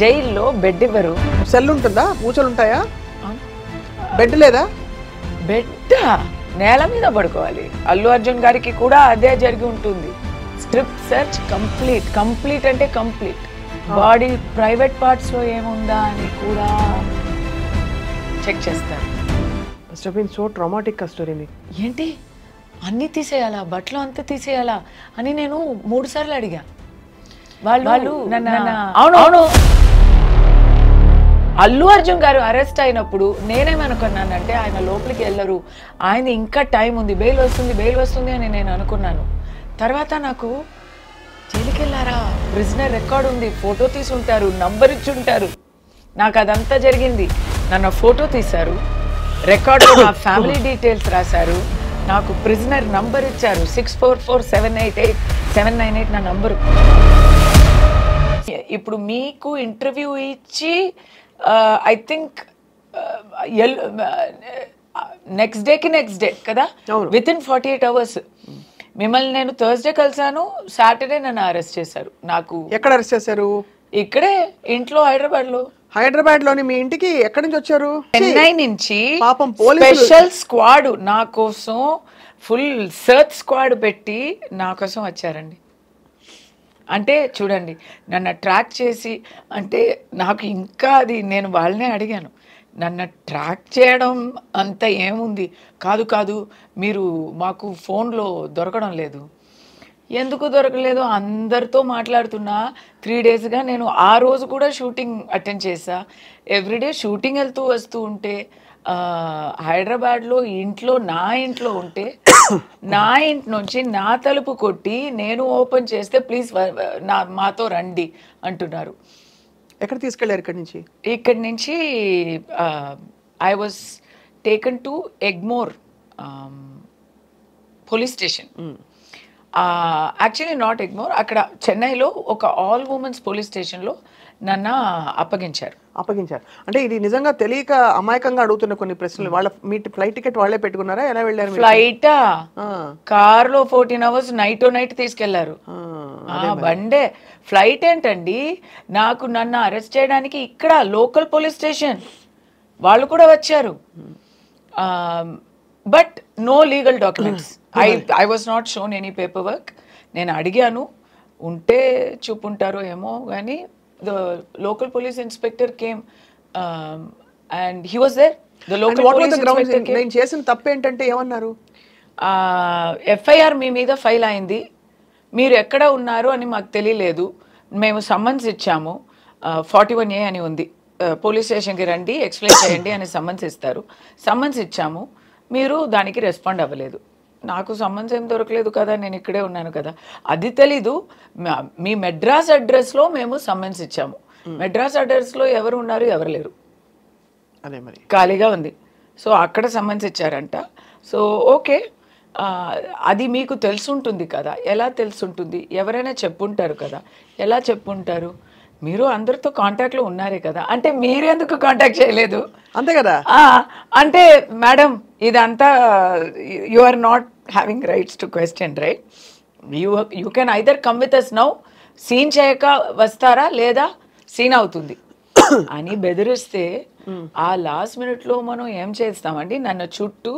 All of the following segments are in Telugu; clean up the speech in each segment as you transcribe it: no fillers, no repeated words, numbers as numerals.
జైల్లో బెడ్ ఇవ్వరు. సెల్ ఉంటుందా? పూచలు ఉంటాయా? బెడ్ లేదా? బెడ్ నేల మీద పడుకోవాలి. అల్లు అర్జున్ గారికి కూడా అదే జరిగి ఉంటుంది. స్ట్రిప్ సెర్చ్ కంప్లీట్ అంటే కంప్లీట్. బాడీ ప్రైవేట్ పార్ట్స్ లో ఏముందా అని కూడా చెక్ చేస్తారు. Must have been so traumatic story. ఏంటి అన్నీ తీసేయాలా, బట్టలు అంతా తీసేయాలా అని నేను 3 సార్లు అడిగా. వాళ్ళు అవును అల్లు అర్జున్ గారు అరెస్ట్ అయినప్పుడు నేనేమనుకున్నానంటే ఆయన లోపలికి వెళ్ళరు, ఆయన ఇంకా టైం ఉంది, బెయిల్ వస్తుంది అని నేను అనుకున్నాను. తర్వాత నాకు జైలుకి వెళ్ళారా, ప్రిజనర్ రికార్డ్ ఉంది, ఫోటో తీసుంటారు, నంబర్ ఇచ్చి ఉంటారు. నాకు అదంతా జరిగింది. నన్ను ఫోటో తీశారు, రికార్డు నా ఫ్యామిలీ డీటెయిల్స్ రాశారు, నాకు ప్రిజనర్ నంబర్ ఇచ్చారు 644788 నా నంబరు. ఇప్పుడు మీకు ఇంటర్వ్యూ ఇచ్చి ఐ థింక్ నెక్స్ట్ డే కదా, విత్ ఇన్ 48 hours మిమ్మల్ని నేను థర్స్డే కలిసాను, సాటర్డే నన్ను అరెస్ట్ చేశారు. నాకు ఎక్కడ అరెస్ట్ చేశారు? ఇక్కడే ఇంట్లో, హైదరాబాద్ లోని మీ ఇంటికి ఎక్కడి నుంచి వచ్చారు? చెన్నై నుంచి పాపం స్పెషల్ స్క్వాడ్ నా కోసం, ఫుల్ సర్చ్ స్క్వాడ్ పెట్టి నా కోసం వచ్చారండి. అంటే చూడండి, నన్ను ట్రాక్ చేసి, అంటే నాకు ఇంకా అది నేను వాళ్ళనే అడిగాను, నన్ను ట్రాక్ చేయడం అంత ఏముంది, కాదు మీరు మాకు ఫోన్లో దొరకడం లేదు. ఎందుకు దొరకలేదు? అందరితో మాట్లాడుతున్నా 3 daysగా. నేను ఆ రోజు కూడా షూటింగ్ అటెండ్ చేశా. ఎవ్రీడే షూటింగ్ వెళ్తూ వస్తూ ఉంటే హైదరాబాద్లో నా ఇంట్లో ఉంటే నా ఇంటి నుంచి నా తలుపు కొట్టి నేను ఓపెన్ చేస్తే ప్లీజ్ మాతో రండి అంటున్నారు. ఎక్కడ తీసుకెళ్లారు? ఇక్కడి నుంచి I was taken to Egmore police station. Actually not Egmore, అక్కడ చెన్నైలో ఒక ఆల్ ఉమెన్స్ పోలీస్ స్టేషన్లో నన్ను అప్పగించారు. అంటే ఇది నిజంగా తెలియక అమాయకంగా అడుగుతున్న కొన్ని ప్రశ్నలు. మీ ఫ్లైట్ టికెట్ వాళ్ళే పెట్టుకున్నారా? ఎలా వెళ్ళారు? ఫ్లైటా? కార్లో 14 hours నైట్ తీసుకెళ్లారు. బండే ఫ్లైట్ ఏంటండి? నన్ను అరెస్ట్ చేయడానికి ఇక్కడ లోకల్ పోలీస్ స్టేషన్ వాళ్ళు కూడా వచ్చారు. But no legal documents. I was not shown any paper work. నేను అడిగాను, ఉంటే చూపుంటారో ఏమో కానీ the local police inspector came and he was there. The local police inspector came. నేను చేసిన తప్పు ఏంటంటే ఏమన్నారు? FIR మీ మీద ఫైల్ అయింది, మీరు ఎక్కడ ఉన్నారు అని మాకు తెలియలేదు, మేము సమ్మన్స్ ఇచ్చాము, 41A అని ఉంది, పోలీస్ స్టేషన్కి రండి ఎక్స్ప్లెయిన్ చేయండి అని సమ్మన్స్ ఇస్తారు. సమ్మన్స్ ఇచ్చాము, మీరు దానికి రెస్పాండ్ అవ్వలేదు. నాకు సమ్మన్స్ ఏం దొరకలేదు కదా, నేను ఇక్కడే ఉన్నాను కదా, అది తెలీదు. మీ మెడ్రాస్ అడ్రస్లో మేము సమ్మన్స్ ఇచ్చాము, మెడ్రాస్ అడ్రస్లో ఎవరు ఉన్నారు, ఎవరు లేరు, అదే మరి ఖాళీగా ఉంది. సో అక్కడ సమ్మన్స్ ఇచ్చారంట. సో ఓకే, అది మీకు తెలుసుంటుంది కదా. ఎలా తెలుసుంటుంది? ఎవరైనా చెప్పుంటారు కదా. ఎలా చెప్పుంటారు? మీరు అందరితో కాంటాక్ట్లో ఉన్నారే కదా, అంటే మీరు ఎందుకు కాంటాక్ట్ చేయలేదు? అంతే కదా. అంటే మేడం ఇదంతా you are not having rights to question, right? You can either come with us now, scene చేయక వస్తారా, లేదా సీన్ అవుతుంది అని బెదిరిస్తే ఆ లాస్ట్ మినిట్లో మనం ఏం చేస్తామండి? నన్ను చుట్టూ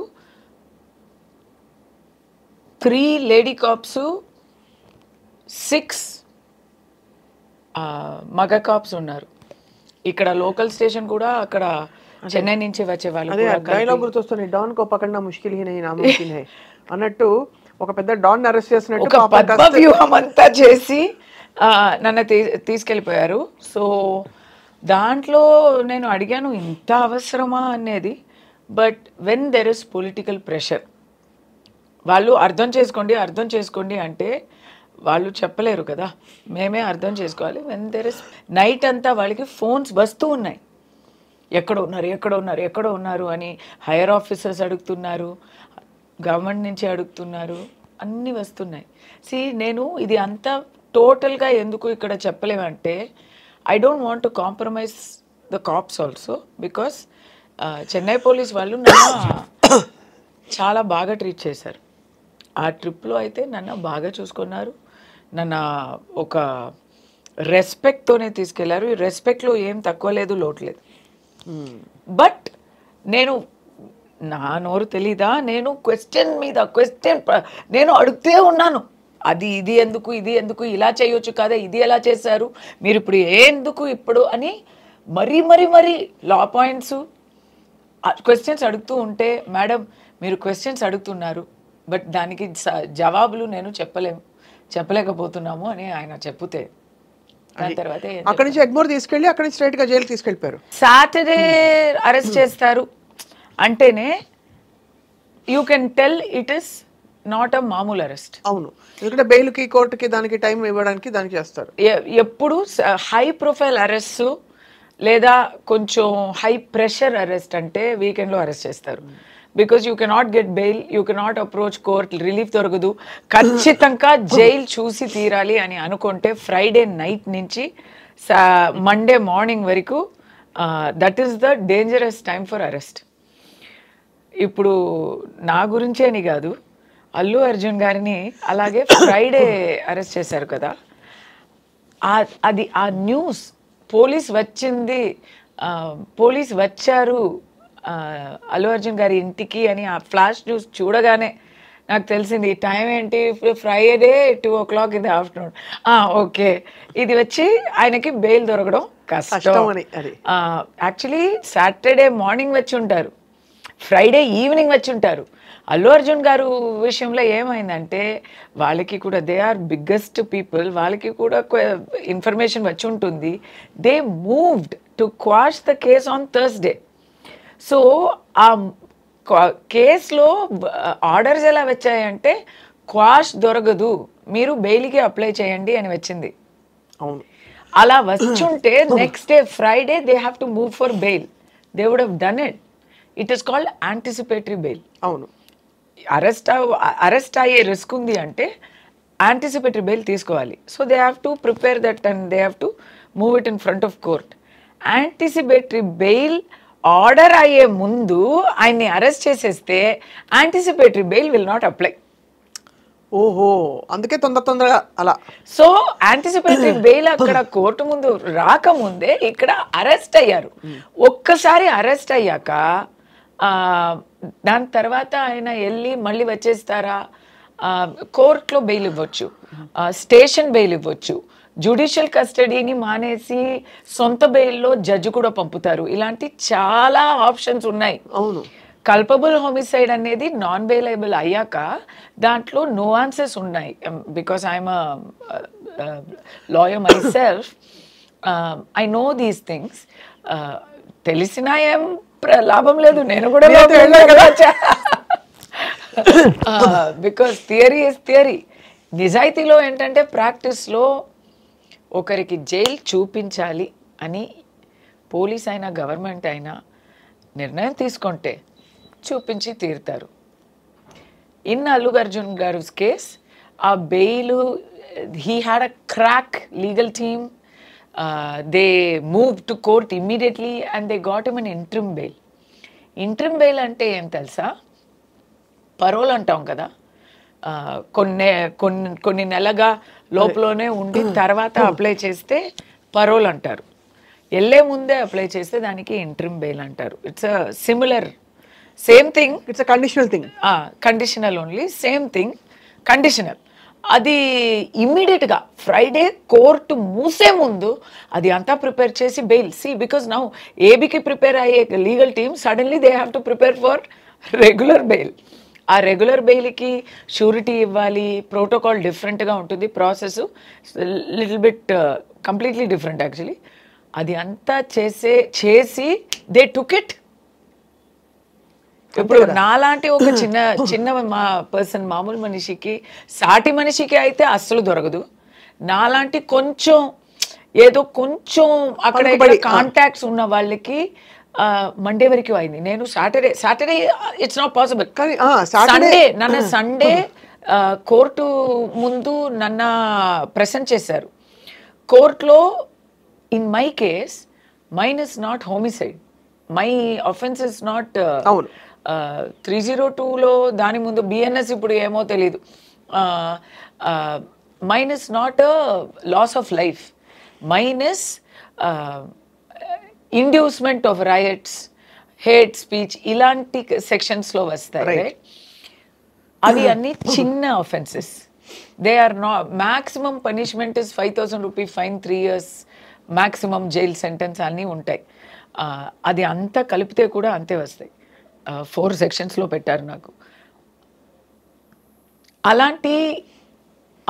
3 లేడీ కాప్స్, 6 మగ కాప్స్ ఉన్నారు. ఇక్కడ లోకల్ స్టేషన్ కూడా, అక్కడ చెన్నై నుంచి వచ్చే వాళ్ళు. డైలాగ్ గుర్తొస్తుంది, don co పకడ్నా Mushkil he Nahi నాముమ్కిన్ high అన్నట్టు. ఒక పెద్ద డాన్ అరెస్ట్ చేసినట్టు ఒక పద్మ వ్యూహం అంతా చేసి నన్ను తీసుకెళ్ళిపోయారు. సో దాంట్లో నేను అడిగాను, ఇంత అవసరమా అనేది. But when there is political pressure, వాళ్ళు అర్థం చేసుకోండి అంటే వాళ్ళు చెప్పలేరు కదా, మేమే అర్థం చేసుకోవాలి. వెన్ దెర్ ఇస్ నైట్ అంతా వాళ్ళకి ఫోన్స్ వస్తూ ఉన్నాయి, ఎక్కడ ఉన్నారు అని. హైయర్ ఆఫీసర్స్ అడుగుతున్నారు, గవర్నమెంట్ నుంచి అడుగుతున్నారు, అన్నీ వస్తున్నాయి. నేను ఇది అంతా టోటల్గా ఎందుకు ఇక్కడ చెప్పలేమంటే, I don't want to compromise the cops also, because Chennai police వాళ్ళు నన్ను చాలా బాగా ట్రీట్ చేశారు. ఆ ట్రిప్లో అయితే నన్ను బాగా చూసుకున్నారు. నన్ను ఒక రెస్పెక్ట్తోనే తీసుకెళ్లారు. ఈ రెస్పెక్ట్లో ఏం తక్కువ లేదు, లోటు లేదు. బట్ నేను నా నోరు తెలీదా, నేను క్వశ్చన్ మీద క్వశ్చన్ నేను అడుగుతూ ఉన్నాను. అది ఇది ఎందుకు, ఇది ఎందుకు, ఇలా చేయొచ్చు కదా, ఇది ఎలా చేశారు మీరు, ఇప్పుడు ఎందుకు ఇప్పుడు అని మరీ మరీ మరీ లా పాయింట్స్ క్వశ్చన్స్ అడుగుతూ ఉంటే, మేడం మీరు క్వశ్చన్స్ అడుగుతున్నారు బట్ దానికి జవాబులు నేను చెప్పలేకపోతున్నాము అని ఆయన చెప్తే, దాని తర్వాత అక్కడి నుంచి ఎగ్మోర్ తీసుకెళ్ళి అక్కడి నుంచి స్ట్రైట్ గా జైలు తీసుకెళ్ళిపోయారు. సాటర్డే అరెస్ట్ చేస్తారు అంటేనే you can tell it is not a మామూలు అరెస్ట్. అవును, ఎందుకంటే బెయిల్కి కోర్టుకి దానికి టైం ఇవ్వడానికి దానికి చేస్తారు. ఎప్పుడు హై ప్రొఫైల్ అరెస్ట్ లేదా కొంచెం హై ప్రెషర్ అరెస్ట్ అంటే వీకెండ్లో అరెస్ట్ చేస్తారు. Because you cannot get bail, you cannot approach court, relief దొరకదు, ఖచ్చితంగా జైలు చూసి తీరాలి అని అనుకుంటే ఫ్రైడే నైట్ నుంచి మండే మార్నింగ్ వరకు that is the dangerous time for arrest. ఇప్పుడు నా గురించే అని కాదు, అల్లు అర్జున్ గారిని అలాగే ఫ్రైడే అరెస్ట్ చేశారు కదా, అది ఆ న్యూస్ పోలీస్ వచ్చింది, పోలీస్ వచ్చారు అల్లు అర్జున్ గారి ఇంటికి అని ఆ ఫ్లాష్ న్యూస్ చూడగానే నాకు తెలిసింది టైం ఏంటి, Friday 2 o'clock in the afternoon. Okay, ఇది వచ్చి ఆయనకి బెయిల్ దొరకడం కష్టం. యాక్చువల్లీ సాటర్డే మార్నింగ్ వచ్చి ఉంటారు, ఫ్రైడే ఈవినింగ్ వచ్చి ఉంటారు. అల్లు అర్జున్ గారు విషయంలో ఏమైందంటే వాళ్ళకి కూడా దే ఆర్ బిగ్గెస్ట్ పీపుల్, వాళ్ళకి కూడా ఇన్ఫర్మేషన్ వచ్చి ఉంటుంది. They moved to quash the case on Thursday. So ఆ కేసులో ఆర్డర్స్ ఎలా వచ్చాయంటే క్వాష్ దొరకదు, మీరు బెయిల్కి అప్లై చేయండి అని వచ్చింది. అవును, అలా వచ్చుంటే next day Friday they have to move for bail, they would have done it. It is called anticipatory bail. అవును, అరెస్ట్ అయ్యే రిస్క్ ఉంది అంటే యాంటిసిపేటరీ బెయిల్ తీసుకోవాలి. So they have to prepare that and they have to move it in front of court. Anticipatory bail order అయ్యే ముందు ఆయన్ని అరెస్ట్ చేసేస్తే anticipatory bail will not apply. ఓహో, అందుకే తొందరగా అలా. సో యాంటిసిపేటరీ బెయిల్ అక్కడ కోర్టు ముందు రాకముందే ఇక్కడ అరెస్ట్ అయ్యారు. ఒక్కసారి అరెస్ట్ అయ్యాక దాని తర్వాత ఆయన వెళ్ళి మళ్ళీ వచ్చేస్తారా, కోర్టులో బెయిల్ ఇవ్వచ్చు, స్టేషన్ బెయిల్ ఇవ్వచ్చు, జ్యుడిషియల్ కస్టడీని మానేసి సొంత బెయిల్లో జడ్జి కూడా పంపుతారు. ఇలాంటి చాలా ఆప్షన్స్ ఉన్నాయి. అవును, కల్పబుల్ హోమిసైడ్ అనేది నాన్ బెయిలబుల్ అయ్యాక దాంట్లో nuances ఉన్నాయి. Because I'm lawyer my self, I know these things. తెలిసినా ఏం లాభం లేదు, నేను కూడా బికాస్ థియరీ ఇస్ థియరీ. నిజాయితీలో ఏంటంటే ప్రాక్టీస్లో ఒకరికి జైలు చూపించాలి అని పోలీస్ అయినా గవర్నమెంట్ అయినా నిర్ణయం తీసుకుంటే చూపించి తీరుతారు. ఇన్ అల్లు అర్జున్ గారు కేస్ ఆ bail, he had a crack legal team, they move to court immediately and they got him an interim bail. Interim bail అంటే ఏం తెలుసా, పరోల్ అంటాం కదా, కొన్ని నెలగా లోపలనే ఉండి తర్వాత అప్లై చేస్తే పరోల్ అంటారు. వెళ్ళే ముందే అప్లై చేస్తే దానికి ఇంట్రిమ్ బెయిల్ అంటారు. It's a similar, same thing, it's a conditional thing. Conditional only, same thing, conditional. అది ఇమ్మీడియట్గా ఫ్రైడే కోర్టు మూసే ముందు అది అంతా ప్రిపేర్ చేసి బెయిల్. సి బికాస్ నౌ ఏబీకి ప్రిపేర్ అయ్యే legal team suddenly they have to prepare for regular bail. ఆ రెగ్యులర్ బెయిల్కి షూరిటీ ఇవ్వాలి, ప్రోటోకాల్ డిఫరెంట్గా ఉంటుంది, process little bit completely different actually. అది అంతా చేసి దే టుక్ ఇట్. ఇప్పుడు నాలాంటి ఒక చిన్న పర్సన్, మామూలు మనిషికి, సాటి మనిషికి అయితే అస్సలు దొరకదు. నాలాంటి కొంచెం ఏదో కొంచెం అక్కడ కాంటాక్ట్స్ ఉన్న వాళ్ళకి మండే వరకు అయింది. నేను Saturday it's not possible. Sunday court ముందు నన్ను ప్రెసెంట్ చేశారు కోర్టులో. In my case mine is not homicide, my offence is not 302లో దాని ముందు బిఎన్ఎస్, ఇప్పుడు ఏమో తెలీదు. Mine is not loss of life. Mine is inducement of rights, hate speech ఇలాంటి సెక్షన్స్లో వస్తాయి, రైట్? అవి అన్ని చిన్న offences. They are not, maximum punishment is 5,000 rupee fine, 3 years maximum jail sentence అన్నీ ఉంటాయి. అది అంతా కలిపితే కూడా అంతే వస్తాయి. 4 sections పెట్టారు నాకు.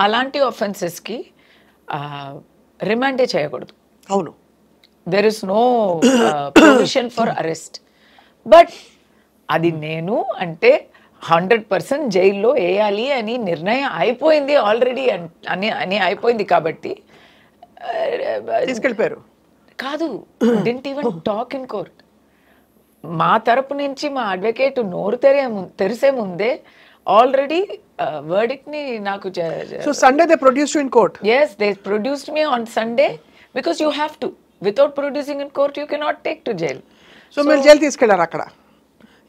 అలాంటి ఆఫెన్సెస్కి రిమాండే చేయకూడదు. అవును, there is no provision for arrest. But అది నేను అంటే 100% జైల్లో వేయాలి అని నిర్ణయం అయిపోయింది ఆల్రెడీ అని అయిపోయింది కాబట్టి తీసుకెళ్ళిపోయారు. కాదు, didn't even talk in court. మా తరపు నుంచి మా అడ్వకేట్ నోరు తెరిసే ముందే ఆల్రెడీ వర్డిక్ట్ ని నాకు. So Sunday they produced you in court? Yes, they produced me on Sunday because you have to. Without producing in court, you cannot take to jail. So మీరు జైలు తీసుకెళ్లారు. అక్కడ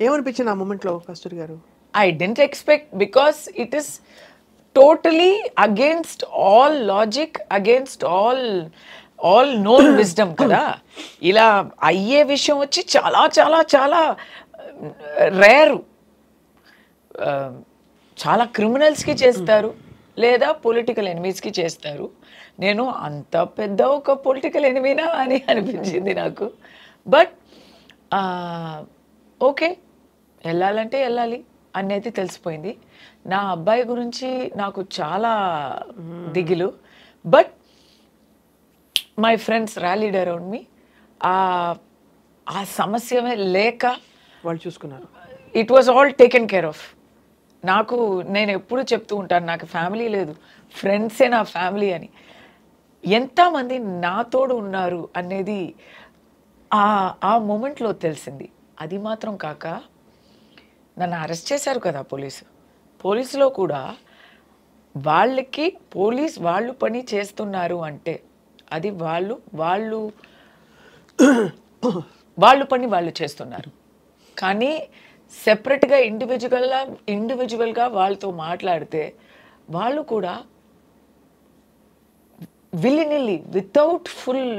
ఏమనిపించింది ఆ మూమెంట్ లో కస్తూరి గారు? I didn't expect, because it is totally against all logic, against all known wisdom కదా. ఇలా అయ్యే విషయం వచ్చి చాలా చాలా చాలా రేరు. చాలా క్రిమినల్స్కి చేస్తారు, లేదా పొలిటికల్ ఎనిమీస్కి చేస్తారు. నేను అంత పెద్ద ఒక పొలిటికల్ ఎనిమీనా అని అనిపించింది నాకు. బట్ ఓకే, వెళ్ళాలంటే వెళ్ళాలి అనేది తెలిసిపోయింది. నా అబ్బాయి గురించి నాకు చాలా దిగులు. But my friends rallied around me. ఆ సమస్యమే లేక వాళ్ళు చూసుకున్నారు. It was all taken care of. నేను ఎప్పుడు చెప్తూ ఉంటాను, నాకు ఫ్యామిలీ లేదు, ఫ్రెండ్సే నా ఫ్యామిలీ అని. ఎంతమంది నా తోడు ఉన్నారు అనేది ఆ మూమెంట్లో తెలిసింది. అది మాత్రం కాక నన్ను అరెస్ట్ చేశారు కదా పోలీసులో కూడా వాళ్ళకి వాళ్ళు పని చేస్తున్నారు అంటే అది వాళ్ళు పని వాళ్ళు చేస్తున్నారు. కానీ సెపరేట్గా ఇండివిజువల్గా వాళ్ళతో మాట్లాడితే వాళ్ళు కూడా విల్లినిల్లీ, వితౌట్ ఫుల్,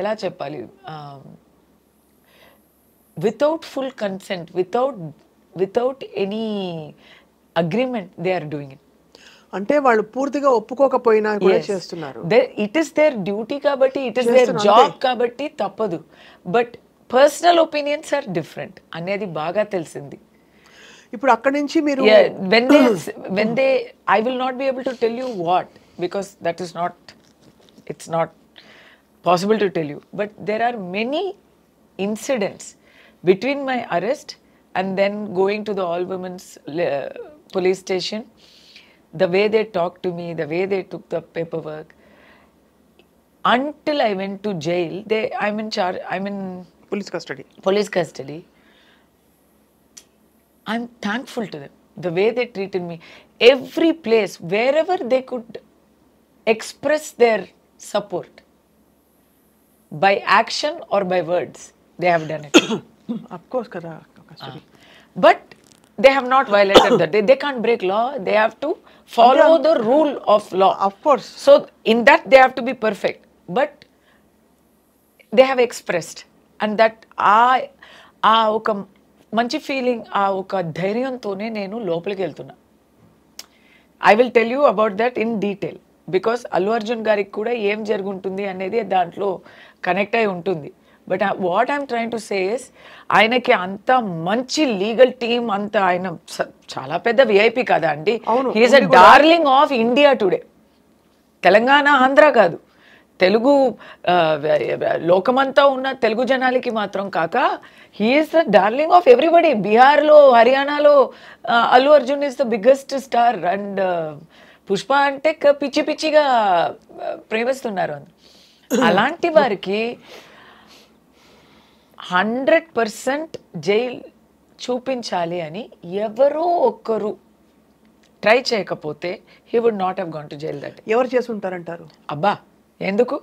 ఎలా చెప్పాలి, without full consent, without any agreement they are doing it. అంటే వాళ్ళు పూర్తిగా ఒప్పుకోకపోయినా కూడా చేస్తున్నారు. ఇట్ ఈస్ దేర్ డ్యూటీ కాబట్టి, ఇట్ ఈస్ దేర్ జాబ్ కాబట్టి తప్పదు. But personal opinions are different అనేది బాగా తెలిసింది. ఇప్పుడు అక్కడి నుంచి మీరు when they I will not be able to tell you what, because it's not possible to tell you, but there are many incidents between my arrest and then going to the all women's police station, the way they talked to me, the way they took the paperwork, until I went to jail. I'm in police custody. I'm thankful to them, the way they treated me. Every place, wherever they could express their support, by action or by words, they have done it. Of course, kada Kasturi. But they have not violated that. They can't break law. They have to follow the rule of law. Of course. So in that they have to be perfect. But they have expressed, and that ఒక మంచి ఫీలింగ్, ఒక ధైర్యంతోనే నేను లోపలికి వెళ్తున్నా. I will tell you about that in detail, because Allu Arjun గారికి కూడా ఏం జరుగుంటుంది అనేది దాంట్లో కనెక్ట్ అయి ఉంటుంది. But what I'm trying to say is, ఆయనకి అంత మంచి లీగల్ టీమ్, అంత ఆయన చాలా పెద్ద విఐపి కదా అండి. He is a darling of India today. Telangana, Andhra కాదు, తెలుగు లోకమంతా ఉన్న తెలుగు జనాలకి మాత్రం కాక he is the darling of everybody. బీహార్లో, హర్యానాలో Allu Arjun is the biggest star. And Pushpa అంటే పిచ్చి పిచ్చిగా ప్రేమిస్తున్నారు. అలాంటి వారికి 100% జైల్ చూపించాలి అని ఎవరో ఒక్కరు ట్రై చేయకపోతే he would not have gone to jail. That ఎవరు చేసి ఉంటారంటారు? అబ్బా, ఎందుకు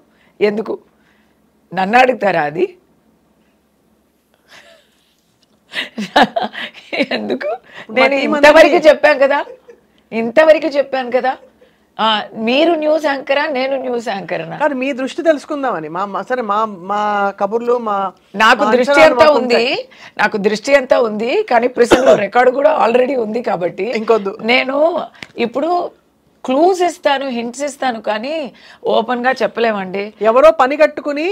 నన్ను అడుగుతారా అది? ఎందుకు? నేను ఇంతవరకు చెప్పాను కదా, మీరు న్యూస్ యాంకరా, నేను న్యూస్ యాంకర్నా? కానీ మీ దృష్టి తెలుసుకుందామని సరే మా కబుర్లు నాకు దృష్టి అంతా ఉంది, నాకు దృష్టి అంతా ఉంది, కానీ ప్రిసన్ లో రికార్డు కూడా ఆల్రెడీ ఉంది కాబట్టి ఇంకొద్దు. నేను ఇప్పుడు క్లూస్ ఇస్తాను, హింట్స్ ఇస్తాను, కానీ ఓపెన్ గా చెప్పలేమండి. ఎవరో పని కట్టుకుని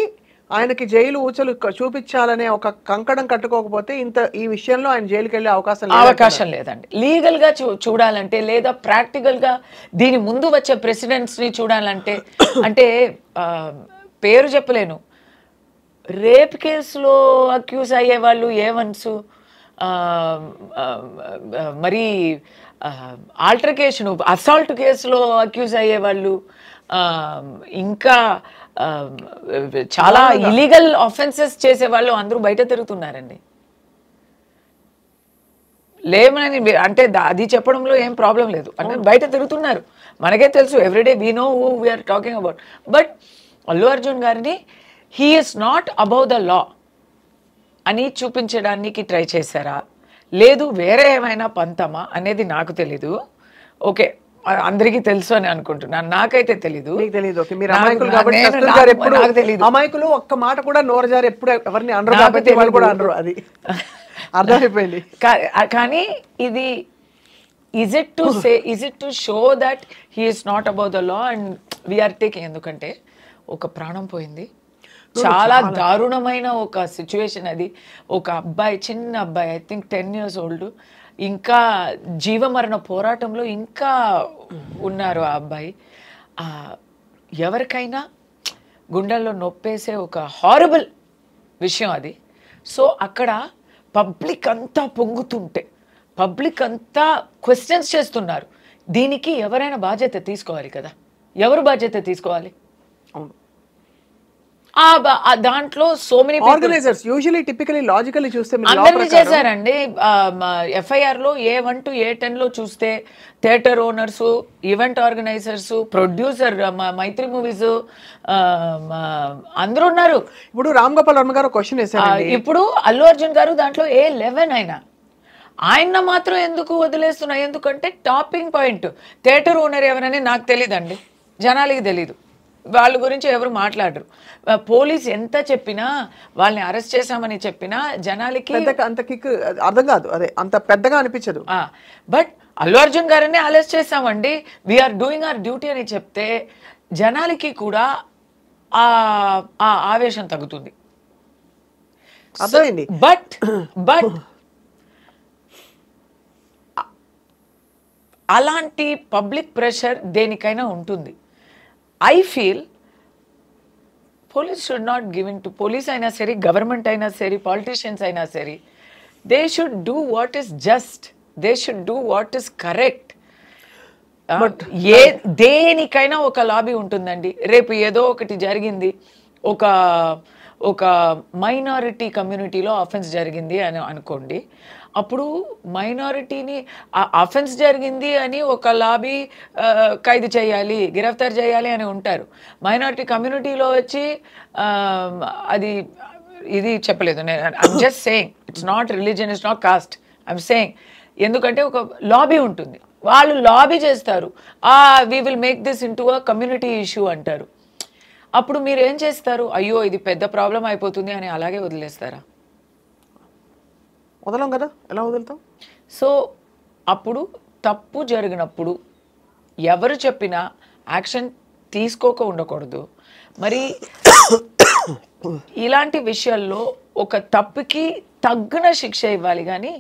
ఆయనకి జైలు ఊచలు చూపించాలనే ఒక కంకణం కట్టుకోకపోతే ఈ విషయంలో ఆయన జైలుకి వెళ్ళే అవకాశం లేదండి. లీగల్ గా చూడాలంటే, లేదా ప్రాక్టికల్ గా దీని ముందు వచ్చే ప్రెసిడెంట్స్ ని చూడాలంటే, అంటే పేరు చెప్పలేను, రేప్ కేసులో అక్యూజ్ అయ్యే వాళ్ళు ఏవన్స్, మరి ఆల్టర్కేషన్ అసాల్ట్ కేసులో అక్యూజ్ అయ్యేవాళ్ళు, ఇంకా చాలా ఇలీగల్ ఆఫెన్సెస్ చేసేవాళ్ళు అందరూ బయట తిరుగుతున్నారండి. లేమని అంటే అది చెప్పడంలో ఏం ప్రాబ్లం లేదు, అంటే బయట తిరుగుతున్నారు, మనకే తెలుసు, everyday we know who we are talking about. But Allu Arjun గారిని he is not above the law అని చూపించడానికి ట్రై చేశారా, లేదు వేరే ఏమైనా పంతమా అనేది నాకు తెలీదు. ఓకే, అందరికీ తెలుసు అని అనుకుంటున్నాను, నాకైతే తెలీదు. అమాయకులు ఒక్క మాట కూడా నోరు జారి ఎప్పుడు ఎవరిని అనరు కాబట్టి వాళ్ళు కూడా అనరు, అది అర్థమైపోయింది. కానీ ఇది is it to show that he is not above the law and we are taking, ఎందుకంటే ఒక ప్రాణం పోయింది, చాలా దారుణమైన ఒక సిచ్యువేషన్ అది. ఒక అబ్బాయి, చిన్న అబ్బాయి, ఐ థింక్ 10 years old, ఇంకా జీవమరణ పోరాటంలో ఇంకా ఉన్నారు ఆ అబ్బాయి. ఎవరికైనా గుండెల్లో నొప్పేసే ఒక హారబుల్ విషయం అది. సో అక్కడ పబ్లిక్ అంతా పొంగుతుంటే, పబ్లిక్ అంతా క్వశ్చన్స్ చేస్తున్నారు, దీనికి ఎవరైనా బాధ్యత తీసుకోవాలి కదా, ఎవరు బాధ్యత తీసుకోవాలి? దాంట్లో so many organisers usually typically logically చూస్తే అందరినీ చేశారండి. ఎఫ్ఐఆర్ లో A1 to A10 లో చూస్తే theatre owners, event organisers, producer, Mythri Movies అందరూ ఉన్నారు. ఇప్పుడు రామ్ గోపాల్ వర్మ గారు క్వశ్చన్ వేశారు, ఇప్పుడు అల్లు అర్జున్ గారు దాంట్లో A11 అయినా ఆయన మాత్రం ఎందుకు వదిలేస్తున్నా? ఎందుకంటే టాపింగ్ పాయింట్ థియేటర్ ఓనర్ ఎవరని నాకు తెలియదండి, జనాలకి తెలీదు, వాళ్ళ గురించి ఎవరు మాట్లాడరు. పోలీస్ ఎంత చెప్పినా, వాళ్ళని అరెస్ట్ చేశామని చెప్పినా జనాలకి అంత కిక్ అర్థం కాదు, అదే అంత పెద్దగా అనిపించదు. బట్ అల్లు అర్జున్ గారిని అరెస్ట్ చేశామండి, వీఆర్ డూయింగ్ అవర్ డ్యూటీ అని చెప్తే జనాలకి కూడా ఆ ఆవేశం తగ్గుతుంది. అర్థమైంది. బట్ అలాంటి పబ్లిక్ ప్రెషర్ దేనికైనా ఉంటుంది. I feel police should not give to police అయినా సరే, గవర్నమెంట్ అయినా సరే, పాలిటీషియన్స్ అయినా సరే, they should do what is just, they should do what is correct. దేనికైనా ఒక లాబీ ఉంటుందండి. రేపు ఏదో ఒకటి జరిగింది, ఒక మైనారిటీ కమ్యూనిటీలో అఫెన్స్ జరిగింది అని అనుకోండి, అప్పుడు మైనారిటీని అఫెన్స్ జరిగింది అని ఒక లాబీ ఖైదు చేయాలి, గిరఫ్తార్ చేయాలి అని ఉంటారు. మైనారిటీ కమ్యూనిటీలో వచ్చి ఇది చెప్పలేదు. I'm just saying, it's not religion, it's not cost, I'm saying. ఎందుకంటే ఒక లాబీ ఉంటుంది, వాళ్ళు లాబీ చేస్తారు, we will make this into a community issue అంటారు. అప్పుడు మీరు ఏం చేస్తారు? అయ్యో ఇది పెద్ద ప్రాబ్లం అయిపోతుంది అని అలాగే వదిలేస్తారా? వదలం కదా, ఎలా వదులుతాం? సో అప్పుడు తప్పు జరిగినప్పుడు ఎవరు చెప్పినా యాక్షన్ తీసుకోక ఉండకూడదు. మరి ఇలాంటి విషయాల్లో ఒక తప్పుకి తగ్గిన శిక్ష ఇవ్వాలి, కానీ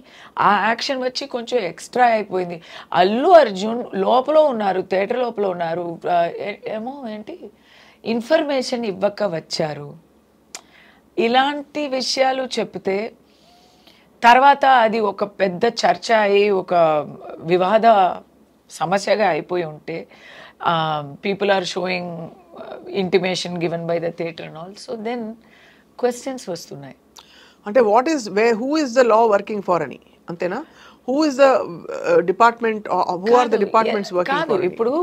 ఆ యాక్షన్ వచ్చి కొంచెం ఎక్స్ట్రా అయిపోయింది. అల్లు అర్జున్ లోపల ఉన్నారు, థియేటర్ లోపల ఉన్నారు, ఏంటి ఇన్ఫర్మేషన్ ఇవ్వక వచ్చారు, ఇలాంటి విషయాలు చెప్తే తర్వాత అది ఒక పెద్ద చర్చ అయ్యి ఒక వివాద సమస్యగా అయిపోయి ఉంటే, people are showing intimation given by the theatre and all, so then questions వస్తున్నాయి. అంటే who is the law working for అని, అంతేనా? Who is the department, who are the departments working for? ఇప్పుడు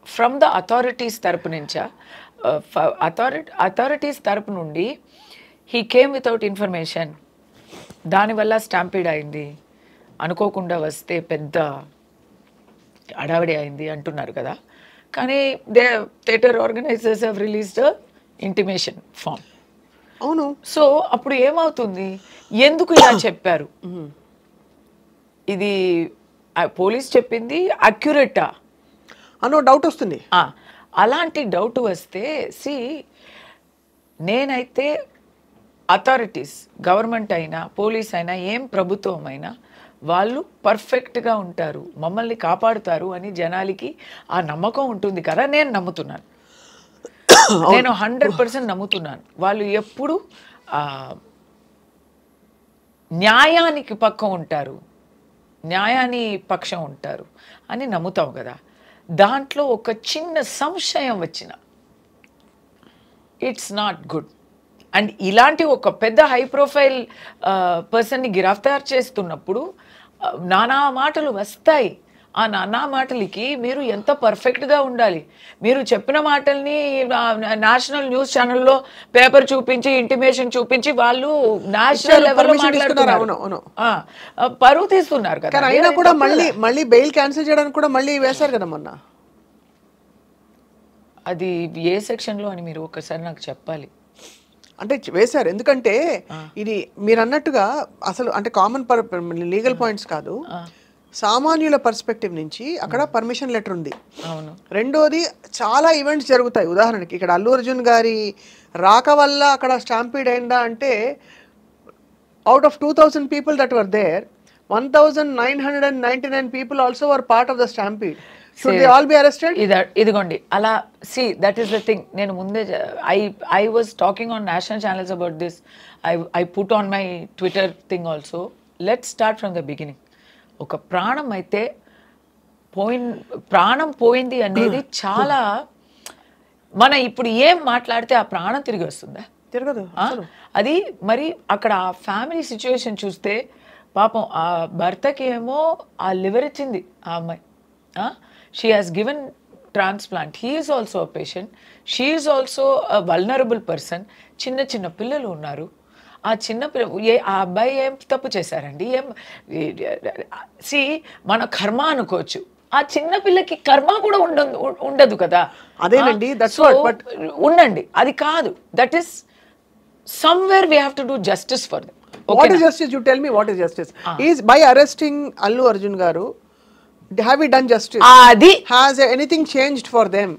ఫ్రమ్ ద అథారిటీస్ తరపు నుంచా, అథారిటీస్ తరపు నుండి హీ కేమ్ వితౌట్ ఇన్ఫర్మేషన్, దానివల్ల స్టాంపీడ్ అయింది, అనుకోకుండా వస్తే పెద్ద హడావిడి అయింది అంటున్నారు కదా. కానీ theatre organisers have released intimation form. అవును. సో అప్పుడు ఏమవుతుంది, ఎందుకు ఇలా చెప్పారు, ఇది పోలీస్ చెప్పింది అక్యురేటా అనో డౌట్ వస్తుంది. అలాంటి డౌట్ వస్తే నేనైతే అథారిటీస్, గవర్నమెంట్ అయినా పోలీస్ అయినా ఏం ప్రభుత్వం అయినా వాళ్ళు పర్ఫెక్ట్గా ఉంటారు, మమ్మల్ని కాపాడుతారు అని జనాలకి ఆ నమ్మకం ఉంటుంది కదా. నేను నమ్ముతున్నాను, నేను 100% నమ్ముతున్నాను. వాళ్ళు ఎప్పుడు న్యాయానికి పక్కం ఉంటారు, న్యాయాన్ని పక్షం ఉంటారు అని నమ్ముతాం కదా. దాంట్లో ఒక చిన్న సంశయం వచ్చిన ఇట్స్ నాట్ గుడ్. అండ్ ఇలాంటి ఒక పెద్ద హై ప్రొఫైల్ పర్సన్ని గిరఫ్తార్ చేస్తున్నప్పుడు నానా మాటలు వస్తాయి. ఆ నానా మాటలకి మీరు ఎంత పర్ఫెక్ట్గా ఉండాలి, మీరు చెప్పిన మాటల్ని నేషనల్ న్యూస్ ఛానల్లో పేపర్ చూపించి ఇంటిమేషన్ చూపించి వాళ్ళు నేషనల్ లెవెల్లో మాట్లాడుతున్నారు, పరువు తీస్తున్నారు కదా. అయినా కూడా మళ్ళీ బెయిల్ క్యాన్సిల్ చేయడానికి కూడా మళ్ళీ వేశారు కదా మొన్న. అది ఏ సెక్షన్లో అని మీరు ఒకసారి నాకు చెప్పాలి. అంటే వేశారు, ఎందుకంటే ఇది మీరు అన్నట్టుగా అసలు అంటే కామన్ లీగల్ పాయింట్స్ కాదు, సామాన్యుల పర్స్పెక్టివ్ నుంచి అక్కడ పర్మిషన్ లెటర్ ఉంది. రెండోది చాలా ఈవెంట్స్ జరుగుతాయి. ఉదాహరణకి ఇక్కడ అల్లు అర్జున్ గారి రాక వల్ల అక్కడ స్టాంపీడ్ అయిందా అంటే out of 2000 people that were there, 1999 people also were part of the stampede. Should they all be arrested? ఇదిగోండి అలా. that is the thing. నేను ముందే I was talking on national channels about this. I put on my Twitter thing also. Let's start from the beginning. ఒక ప్రాణం అయితే ప్రాణం పోయింది అనేది చాలా, మన ఇప్పుడు ఏం మాట్లాడితే ఆ ప్రాణం తిరిగి వస్తుందా? తిరగదు. అది మరి అక్కడ ఆ ఫ్యామిలీ సిచ్యువేషన్ చూస్తే పాపం ఆ భర్తకి ఏమో ఆ లివర్ ఇచ్చింది ఆ అమ్మాయి. She has given transplant. He is also a patient, she is also a vulnerable person. చిన్న చిన్న పిల్లలు ఉన్నారు. ఆ చిన్న ఆ అబ్బాయి ఏం తప్పు చేశారండి? మన కర్మ అనుకోవచ్చు, ఆ చిన్న పిల్లకి కర్మ కూడా ఉండదు కదా. అదేనండి, ఉండండి, అది కాదు. That is somewhere we have to do justice for them. What is justice? You tell me what is justice. Is by arresting Allu Arjun garu, have we done justice? Has anything changed for them?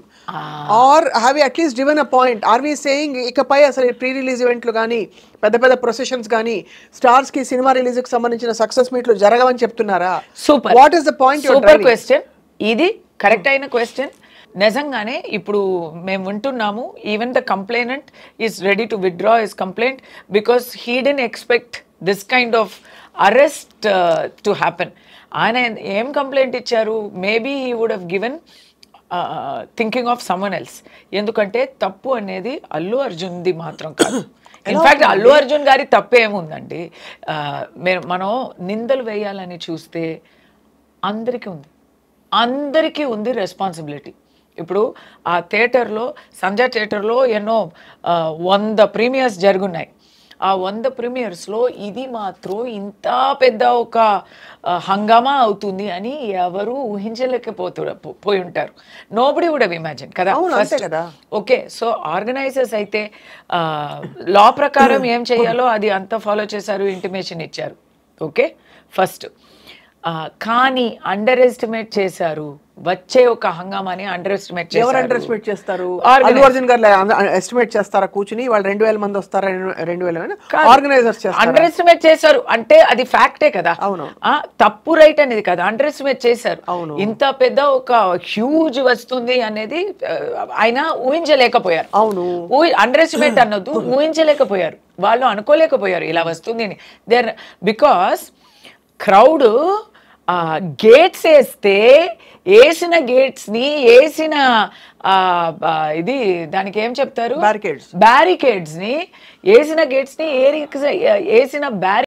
Or have we at least given a point? Are we saying ikapai asalu pre-release event lu gaani pedda processions gaani stars ki cinema release ku sambandhinchina success meet lu jaragavani cheptunnara? Super. What is the point you are driving? Super question. Idi correct aina question. నిజంగానే ఇప్పుడు మేము వింటున్నాము, even the complainant is ready to withdraw his complaint because he didn't expect this kind of arrest to happen. ఆయన ఏం కంప్లైంట్ ఇచ్చారు? Maybe he would have given thinking of someone else. ఎందుకంటే తప్పు అనేది అల్లు అర్జున్ది మాత్రం కాదు. ఇన్ఫ్యాక్ట్ అల్లు అర్జున్ గారి తప్పు ఏముందండి? మనం నిందలు వేయాలని చూస్తే అందరికీ ఉంది రెస్పాన్సిబిలిటీ. ఇప్పుడు ఆ థియేటర్లో, సంజయ్ థియేటర్లో ఎన్నో 100 ప్రీమియర్స్ జరుగున్నాయి. ఆ 100 ప్రీమియర్స్లో ఇది మాత్రం ఇంత పెద్ద ఒక హంగామా అవుతుంది అని ఎవరు పోయి ఉంటారు. నోబడి వుడ్ హావ్ ఇమాజిన్ కదా. ఓకే, సో ఆర్గనైజర్స్ అయితే లా ప్రకారం ఏం చేయాలో అది అంతా ఫాలో చేశారు, ఇంటిమేషన్ ఇచ్చారు. Okay, first. కానీ అండర్ ఎస్టిమేట్ చేశారు. వచ్చే ఒక హంగామాని అండర్ ఎస్టిమేట్ చేశారు. ఎవరు అండర్ ఎస్టిమేట్ చేస్తారు? అల్లు అర్జున్ గారు ఎస్టిమేట్ చేస్తారా కూర్చుని? వాళ్ళు 2000 మంది వస్తారా? 2000 ఆర్గనైజర్స్ అండర్ ఎస్టిమేట్ చేశారు అంటే అది ఫ్యాక్టే కదా. అవును, తప్పు రైట్ అనేది కదా, అండర్ ఎస్టిమేట్ చేశారు. ఇంత పెద్ద ఒక హ్యూజ్ వస్తుంది అనేది ఆయన ఊహించలేకపోయారు. అవును, అండర్ ఎస్టిమేట్ అన్నది ఊహించలేకపోయారు, వాళ్ళు అనుకోలేకపోయారు ఇలా వస్తుంది అని. దేర్ బికాస్ క్రౌడ్ గేట్స్ వేసిన గేట్స్ని వేసిన ఇది దానికి ఏం చెప్తారు, బ్యారికేడ్స్ని వేసిన గేట్స్ని వేసిన